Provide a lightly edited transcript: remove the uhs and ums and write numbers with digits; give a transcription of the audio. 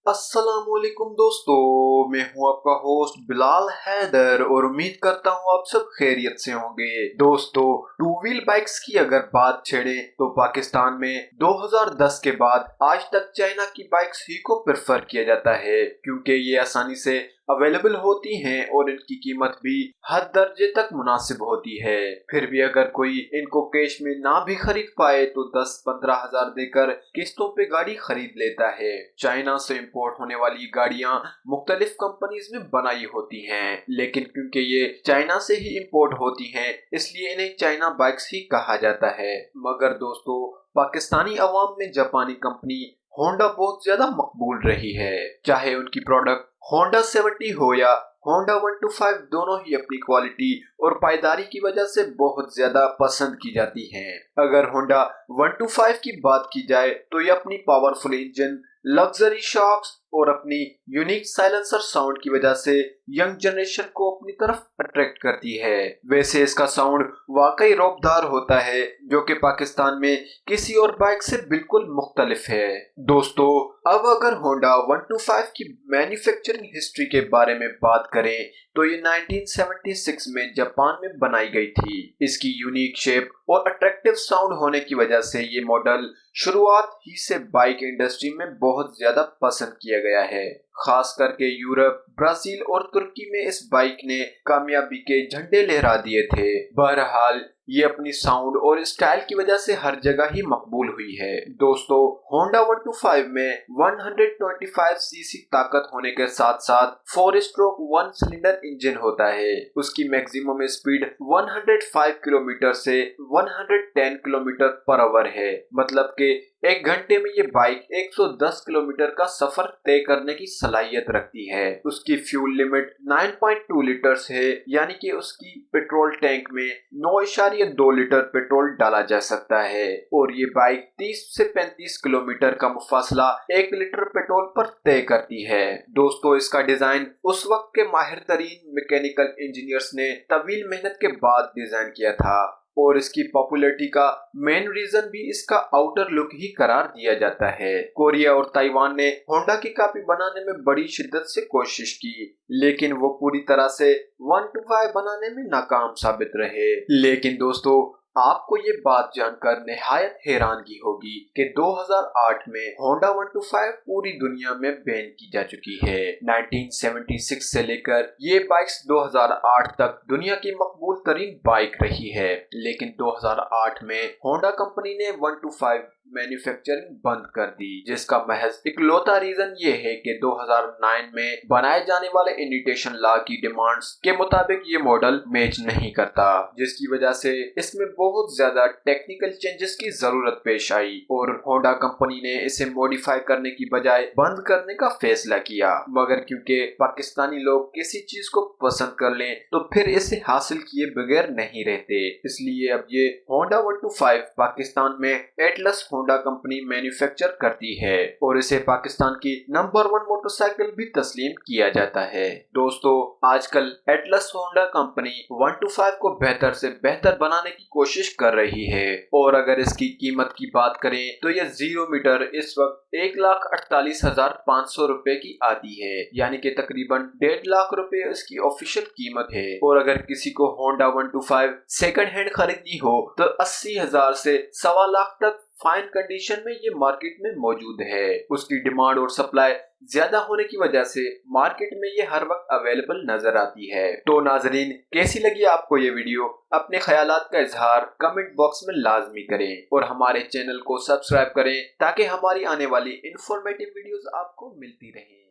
अस्सलामुअलैकुम दोस्तों, मैं हूं आपका होस्ट बिलाल हैदर और उम्मीद करता हूं आप सब खैरियत से होंगे। दोस्तों, टू व्हील बाइक्स की अगर बात छेड़े तो पाकिस्तान में 2010 के बाद आज तक चाइना की बाइक्स ही को प्रेफर किया जाता है, क्योंकि ये आसानी से अवेलेबल होती हैं और इनकी कीमत भी हद दर्जे तक मुनासिब होती है। फिर भी अगर कोई इनको कैश में ना भी खरीद पाए तो 10-15 हजार देकर किस्तों पे गाड़ी खरीद लेता है। चाइना से इंपोर्ट होने वाली गाड़ियां मुख्तलिफ कंपनीज में बनाई होती हैं, लेकिन क्योंकि ये चाइना से ही इंपोर्ट होती हैं इसलिए इन्हें चाइना बाइक्स ही कहा जाता है। मगर दोस्तों, पाकिस्तानी अवाम में जापानी कंपनी होंडा बहुत ज्यादा मकबूल रही है। चाहे उनकी प्रोडक्ट होंडा 70 हो या होंडा 125, दोनों ही अपनी क्वालिटी और पायदारी की वजह से बहुत ज्यादा पसंद की जाती हैं। अगर होंडा 125 की बात की जाए तो ये अपनी पावरफुल इंजन, लग्जरी शॉक्स और अपनी यूनिक साइलेंसर साउंड की वजह से यंग जनरेशन को अपनी तरफ अट्रैक्ट करती है। वैसे इसका साउंड वाकई रौबदार होता है, जो कि पाकिस्तान में किसी और बाइक से बिल्कुल मुख्तलिफ है। दोस्तों, अब अगर होंडा 125 की मैन्युफैक्चरिंग हिस्ट्री के बारे में बात करें तो ये 1976 में जापान में बनाई गई थी। इसकी यूनिक शेप और अट्रैक्टिव साउंड होने की वजह से ये मॉडल शुरुआत ही से बाइक इंडस्ट्री में बहुत ज्यादा पसंद किया गया है। खास करके यूरोप, ब्राजील और तुर्की में इस बाइक ने कामयाबी के झंडे लहरा दिए थे। बहरहाल, ये अपनी साउंड और स्टाइल की वजह से हर जगह ही मकबूल हुई है। दोस्तों, होंडा 125 में 125 सीसी ताकत होने के साथ साथ 4 स्ट्रोक 1 सिलेंडर इंजन होता है। उसकी मैक्सिमम स्पीड 105 किलोमीटर से 110 किलोमीटर पर आवर है। मतलब कि एक घंटे में ये बाइक 110 किलोमीटर का सफर तय करने की सलाहियत रखती है। उसकी फ्यूल लिमिट 9.2 लीटर्स है, यानी कि उसकी पेट्रोल टैंक में 9.2 लीटर पेट्रोल डाला जा सकता है और ये बाइक 30 से 35 किलोमीटर का मुफासला 1 लीटर पेट्रोल पर तय करती है। दोस्तों, इसका डिजाइन उस वक्त के माहिर तरीन मैकेनिकल इंजीनियर्स ने तवील मेहनत के बाद डिजाइन किया था और इसकी पॉपुलैरिटी का मेन रीजन भी इसका आउटर लुक ही करार दिया जाता है। कोरिया और ताइवान ने होंडा की कॉपी बनाने में बड़ी शिद्दत से कोशिश की, लेकिन वो पूरी तरह से 125 बनाने में नाकाम साबित रहे। लेकिन दोस्तों, आपको ये बात जानकर निहायत हैरानगी होगी कि 2008 में होंडा 125 पूरी दुनिया में बैन की जा चुकी है। 1976 से लेकर ये बाइक्स 2008 तक दुनिया की मकबूल तरीन बाइक रही है, लेकिन 2008 में होंडा कंपनी ने 125 मैन्युफैक्चरिंग बंद कर दी, जिसका महज इकलौता रीजन ये है कि 2009 में बनाए जाने वाले इमिटेशन लॉ की डिमांड्स के मुताबिक ये मॉडल मैच नहीं करता, जिसकी वजह से इसमें बहुत ज्यादा टेक्निकल चेंजेस की जरूरत पेश आई और होंडा कंपनी ने इसे मॉडिफाई करने की बजाय बंद करने का फैसला किया। मगर क्योंकि पाकिस्तानी लोग किसी चीज को पसंद कर लें तो फिर इसे हासिल किए बगैर नहीं रहते, इसलिए अब ये होंडा 125 पाकिस्तान में एटलस होंडा कंपनी मैन्युफैक्चर करती है और इसे पाकिस्तान की नंबर 1 मोटरसाइकिल भी तस्लीम किया जाता है। दोस्तों, आजकल एटलस होंडा कंपनी 125 को बेहतर से बेहतर बनाने की कोशिश कर रही है और अगर इसकी कीमत की बात करें तो यह 0 मीटर इस वक्त 1,48,500 रुपए की आती है, यानी कि तकरीबन 1.5 लाख रुपए इसकी ऑफिशियल कीमत है। और अगर किसी को होंडा 125 सेकंड हैंड खरीदनी हो तो 80,000 से 1.25 लाख तक फाइन कंडीशन में ये मार्केट में मौजूद है। उसकी डिमांड और सप्लाई ज्यादा होने की वजह से मार्केट में ये हर वक्त अवेलेबल नजर आती है। तो नाजरीन, कैसी लगी आपको ये वीडियो? अपने ख्यालात का इजहार कमेंट बॉक्स में लाजमी करें और हमारे चैनल को सब्सक्राइब करें ताकि हमारी आने वाली इंफॉर्मेटिव वीडियोस आपको मिलती रहें।